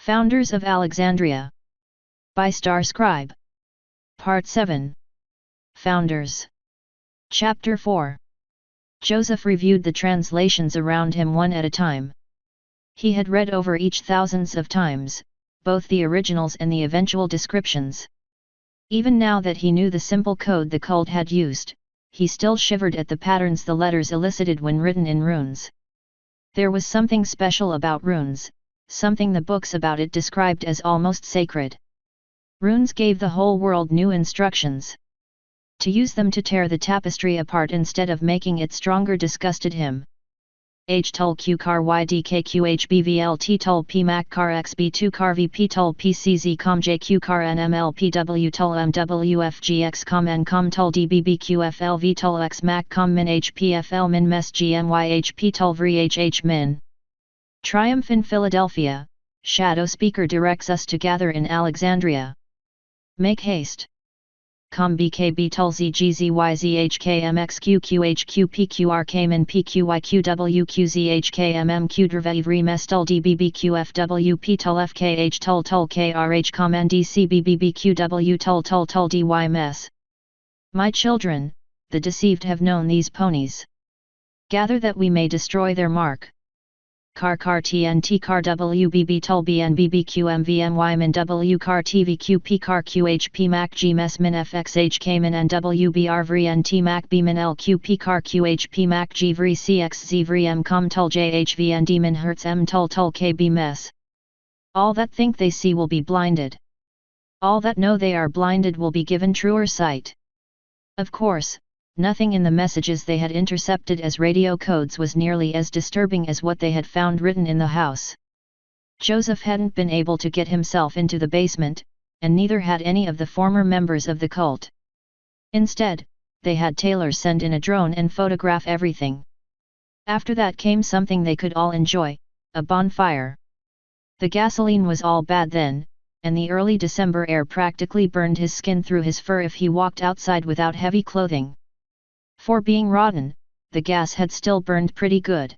Founders of Alexandria. By Star Scribe. Part 7. Founders. Chapter 4. Joseph reviewed the translations around him one at a time. He had read over each thousands of times, both the originals and the eventual descriptions. Even now that he knew the simple code the cult had used, he still shivered at the patterns the letters elicited when written in runes. There was something special about runes, something the books about it described as almost sacred. Runes gave the whole world new instructions. To use them to tear the tapestry apart instead of making it stronger disgusted him. H tul q car ydkqh bvlt tul p mac car xb2 car vp tul pcz com jq car nmlpw tul mwfgx com n com tul dbbqflv tul x mac com min hpfl min mes gmyhp tul vrhh min. Triumph in Philadelphia, Shadow Speaker directs us to gather in Alexandria. Make haste. Com bkb tul zgzyzhkmxqqhqpqr min pqyqwqzhkmm drvevri mes tul dbbqfwp tul fkh tul krh com ndcbbqw tul dy mes. My children, the deceived have known these ponies. Gather that we may destroy their mark. Car tnt car wbb tul bnbbqmvmy min w car tvqp car qhp mac gmes min fxhk min nwbr vnt mac b min lqp car qhp mac g vri cxz vri m com tul jhvnd min hertz m tul kb mes. All that think they see will be blinded. All that know they are blinded will be given truer sight. Of course, nothing in the messages they had intercepted as radio codes was nearly as disturbing as what they had found written in the house. Joseph hadn't been able to get himself into the basement, and neither had any of the former members of the cult. Instead, they had Taylor send in a drone and photograph everything. After that came something they could all enjoy, a bonfire. The gasoline was all bad then, and the early December air practically burned his skin through his fur if he walked outside without heavy clothing. For being rotten, the gas had still burned pretty good.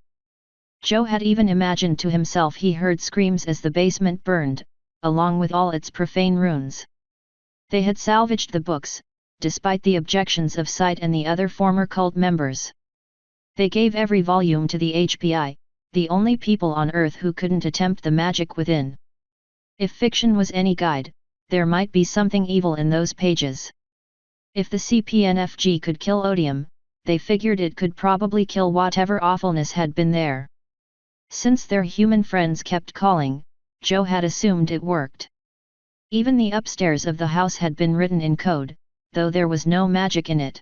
Joe had even imagined to himself he heard screams as the basement burned, along with all its profane runes. They had salvaged the books, despite the objections of Sight and the other former cult members. They gave every volume to the HPI, the only people on Earth who couldn't attempt the magic within. If fiction was any guide, there might be something evil in those pages. If the CPNFG could kill odium, they figured it could probably kill whatever awfulness had been there. Since their human friends kept calling, Joe had assumed it worked. Even the upstairs of the house had been written in code, though there was no magic in it.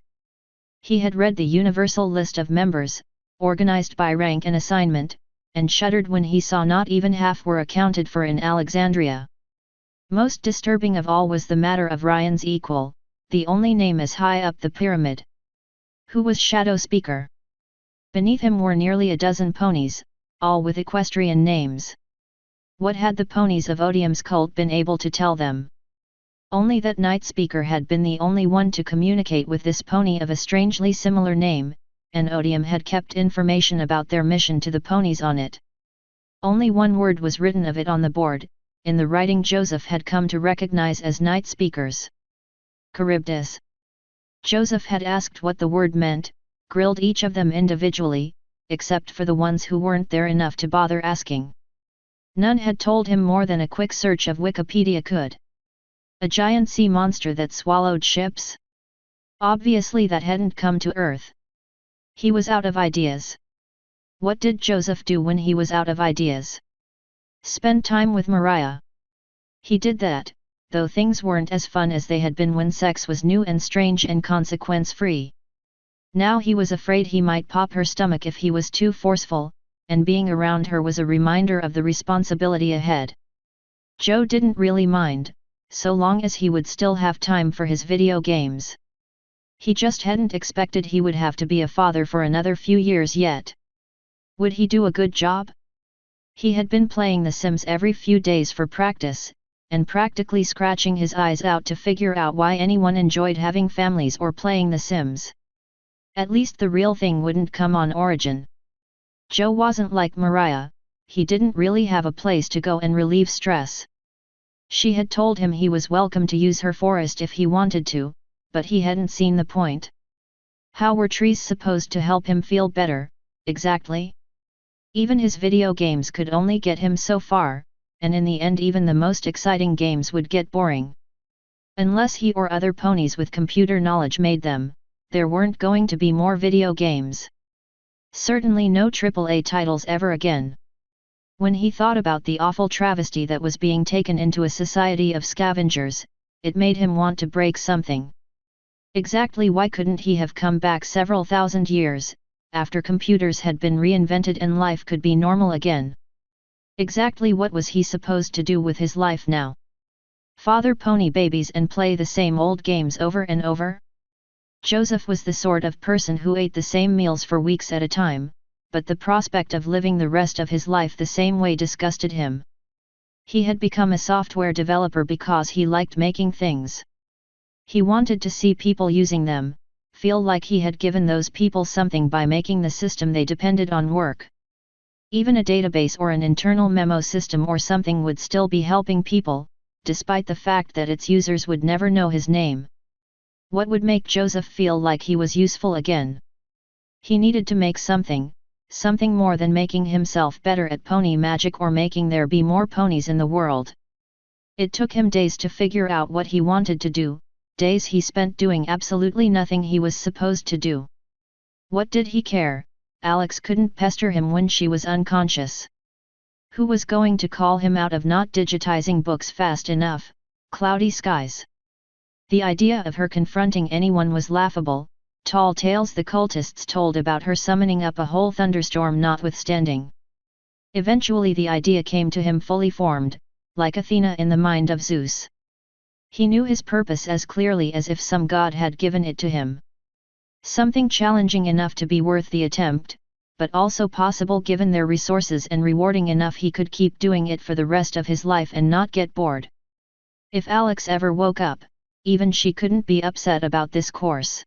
He had read the universal list of members, organized by rank and assignment, and shuddered when he saw not even half were accounted for in Alexandria. Most disturbing of all was the matter of Ryan's equal, the only name as high up the pyramid. Who was Shadow Speaker? Beneath him were nearly a dozen ponies, all with equestrian names. What had the ponies of Odium's cult been able to tell them? Only that Night Speaker had been the only one to communicate with this pony of a strangely similar name, and Odium had kept information about their mission to the ponies on it. Only one word was written of it on the board, in the writing Joseph had come to recognize as Night Speaker's. Charybdis. Joseph had asked what the word meant, grilled each of them individually, except for the ones who weren't there enough to bother asking. None had told him more than a quick search of Wikipedia could. A giant sea monster that swallowed ships? Obviously that hadn't come to Earth. He was out of ideas. What did Joseph do when he was out of ideas? Spend time with Mariah. He did that, though things weren't as fun as they had been when sex was new and strange and consequence-free. Now he was afraid he might pop her stomach if he was too forceful, and being around her was a reminder of the responsibility ahead. Joe didn't really mind, so long as he would still have time for his video games. He just hadn't expected he would have to be a father for another few years yet. Would he do a good job? He had been playing The Sims every few days for practice, and practically scratching his eyes out to figure out why anyone enjoyed having families or playing The Sims. At least the real thing wouldn't come on Origin. Joe wasn't like Mariah, he didn't really have a place to go and relieve stress. She had told him he was welcome to use her forest if he wanted to, but he hadn't seen the point. How were trees supposed to help him feel better, exactly? Even his video games could only get him so far, and in the end even the most exciting games would get boring. Unless he or other ponies with computer knowledge made them, there weren't going to be more video games. Certainly no AAA titles ever again. When he thought about the awful travesty that was being taken into a society of scavengers, it made him want to break something. Exactly why couldn't he have come back several thousand years, after computers had been reinvented and life could be normal again? Exactly what was he supposed to do with his life now? Father pony babies and play the same old games over and over? Joseph was the sort of person who ate the same meals for weeks at a time, but the prospect of living the rest of his life the same way disgusted him. He had become a software developer because he liked making things. He wanted to see people using them, feel like he had given those people something by making the system they depended on work. Even a database or an internal memo system or something would still be helping people, despite the fact that its users would never know his name. What would make Joseph feel like he was useful again? He needed to make something more than making himself better at pony magic or making there be more ponies in the world. It took him days to figure out what he wanted to do, days he spent doing absolutely nothing he was supposed to do. What did he care? Alex couldn't pester him when she was unconscious. Who was going to call him out of not digitizing books fast enough? Cloudy skies. The idea of her confronting anyone was laughable, tall tales the cultists told about her summoning up a whole thunderstorm notwithstanding. Eventually the idea came to him fully formed, like Athena in the mind of Zeus. He knew his purpose as clearly as if some god had given it to him. Something challenging enough to be worth the attempt, but also possible given their resources and rewarding enough he could keep doing it for the rest of his life and not get bored. If Alex ever woke up, even she couldn't be upset about this course.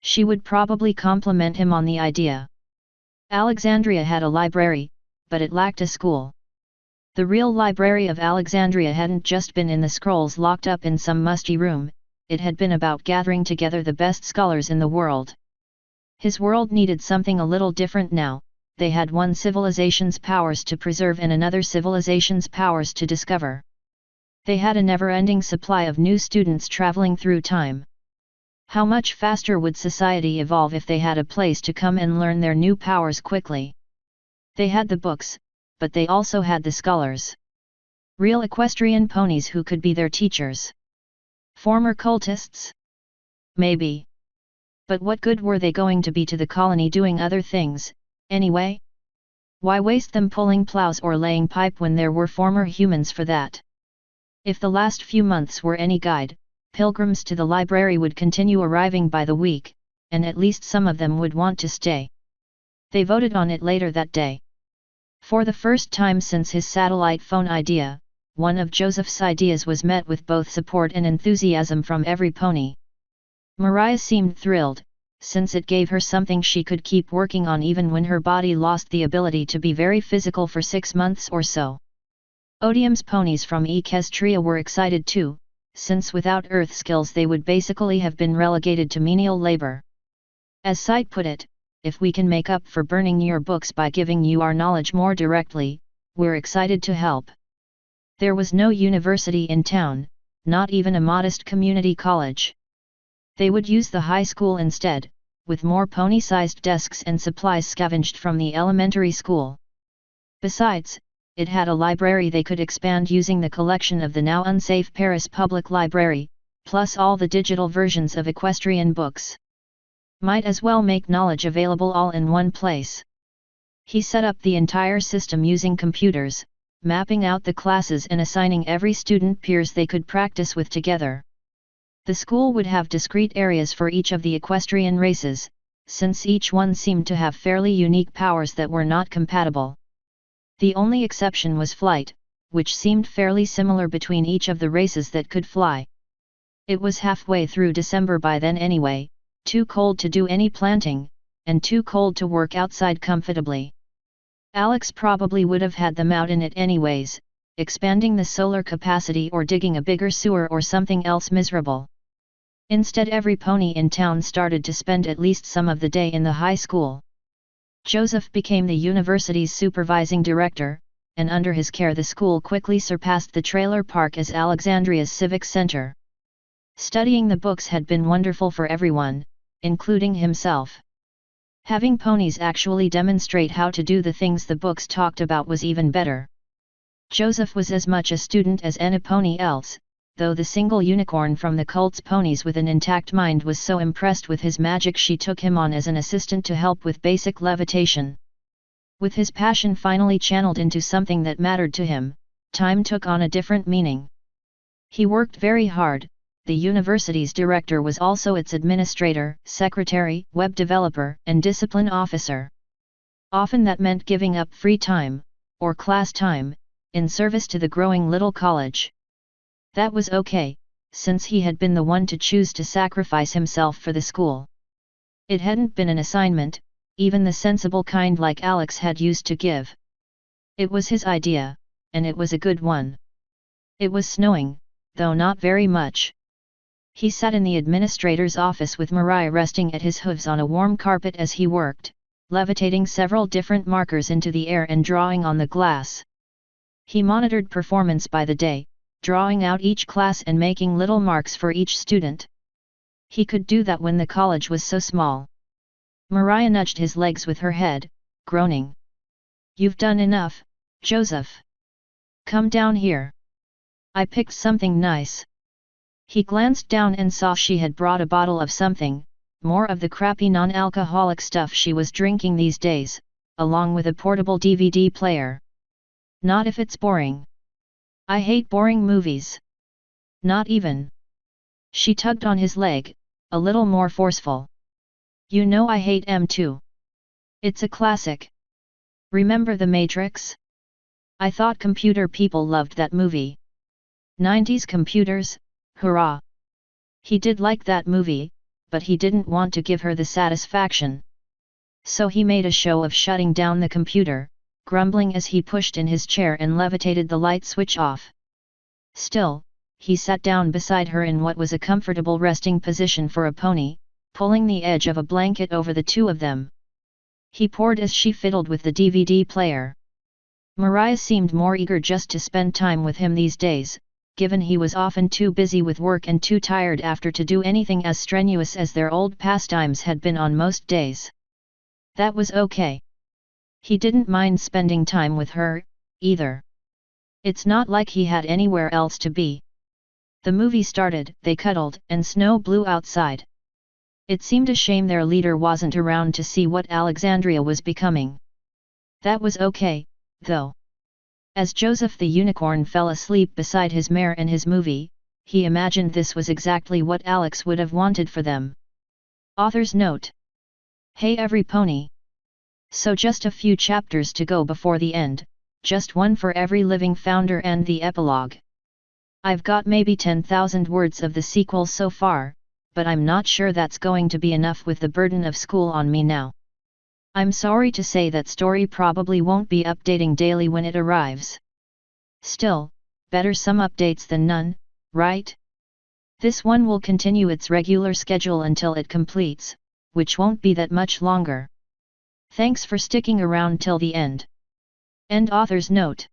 She would probably compliment him on the idea. Alexandria had a library, but it lacked a school. The real library of Alexandria hadn't just been in the scrolls locked up in some musty room, it had been about gathering together the best scholars in the world. His world needed something a little different now. They had one civilization's powers to preserve and another civilization's powers to discover. They had a never-ending supply of new students traveling through time. How much faster would society evolve if they had a place to come and learn their new powers quickly? They had the books, but they also had the scholars. Real equestrian ponies who could be their teachers. Former cultists? Maybe. But what good were they going to be to the colony doing other things, anyway? Why waste them pulling plows or laying pipe when there were former humans for that? If the last few months were any guide, pilgrims to the library would continue arriving by the week, and at least some of them would want to stay. They voted on it later that day. For the first time since his satellite phone idea, one of Joseph's ideas was met with both support and enthusiasm from every pony. Mariah seemed thrilled, since it gave her something she could keep working on even when her body lost the ability to be very physical for 6 months or so. Odium's ponies from Equestria were excited too, since without earth skills they would basically have been relegated to menial labor. As Sight put it, if we can make up for burning your books by giving you our knowledge more directly, we're excited to help. There was no university in town, not even a modest community college. They would use the high school instead, with more pony-sized desks and supplies scavenged from the elementary school. Besides, it had a library they could expand using the collection of the now unsafe Paris Public Library, plus all the digital versions of equestrian books. Might as well make knowledge available all in one place. He set up the entire system using computers, mapping out the classes and assigning every student peers they could practice with together. The school would have discrete areas for each of the equestrian races, since each one seemed to have fairly unique powers that were not compatible. The only exception was flight, which seemed fairly similar between each of the races that could fly. It was halfway through December by then anyway, too cold to do any planting, and too cold to work outside comfortably. Alex probably would have had them out in it anyways, expanding the solar capacity or digging a bigger sewer or something else miserable. Instead, every pony in town started to spend at least some of the day in the high school. Joseph became the university's supervising director, and under his care the school quickly surpassed the trailer park as Alexandria's civic center. Studying the books had been wonderful for everyone, including himself. Having ponies actually demonstrate how to do the things the books talked about was even better. Joseph was as much a student as any pony else, though the single unicorn from the cult's ponies with an intact mind was so impressed with his magic she took him on as an assistant to help with basic levitation. With his passion finally channeled into something that mattered to him, time took on a different meaning. He worked very hard. The university's director was also its administrator, secretary, web developer, and discipline officer. Often that meant giving up free time, or class time, in service to the growing little college. That was okay, since he had been the one to choose to sacrifice himself for the school. It hadn't been an assignment, even the sensible kind like Alex had used to give. It was his idea, and it was a good one. It was snowing, though not very much. He sat in the administrator's office with Mariah resting at his hooves on a warm carpet as he worked, levitating several different markers into the air and drawing on the glass. He monitored performance by the day, drawing out each class and making little marks for each student. He could do that when the college was so small. Mariah nudged his legs with her head, groaning. "You've done enough, Joseph. Come down here. I picked something nice." He glanced down and saw she had brought a bottle of something, more of the crappy non-alcoholic stuff she was drinking these days, along with a portable DVD player. "Not if it's boring. I hate boring movies." "Not even." She tugged on his leg, a little more forceful. "You know I hate M too. It's a classic. Remember The Matrix? I thought computer people loved that movie. 90s computers, hurrah." He did like that movie, but he didn't want to give her the satisfaction. So he made a show of shutting down the computer, grumbling as he pushed in his chair and levitated the light switch off. Still, he sat down beside her in what was a comfortable resting position for a pony, pulling the edge of a blanket over the two of them. He poured as she fiddled with the DVD player. Mariah seemed more eager just to spend time with him these days, given he was often too busy with work and too tired after to do anything as strenuous as their old pastimes had been on most days. That was okay. He didn't mind spending time with her, either. It's not like he had anywhere else to be. The movie started, they cuddled, and snow blew outside. It seemed a shame their leader wasn't around to see what Alexandria was becoming. That was okay, though. As Joseph the Unicorn fell asleep beside his mare and his movie, he imagined this was exactly what Alex would have wanted for them. Author's note. Hey every pony! So just a few chapters to go before the end, just one for every living founder and the epilogue. I've got maybe 10,000 words of the sequel so far, but I'm not sure that's going to be enough with the burden of school on me now. I'm sorry to say that story probably won't be updating daily when it arrives. Still, better some updates than none, right? This one will continue its regular schedule until it completes, which won't be that much longer. Thanks for sticking around till the end. End author's note.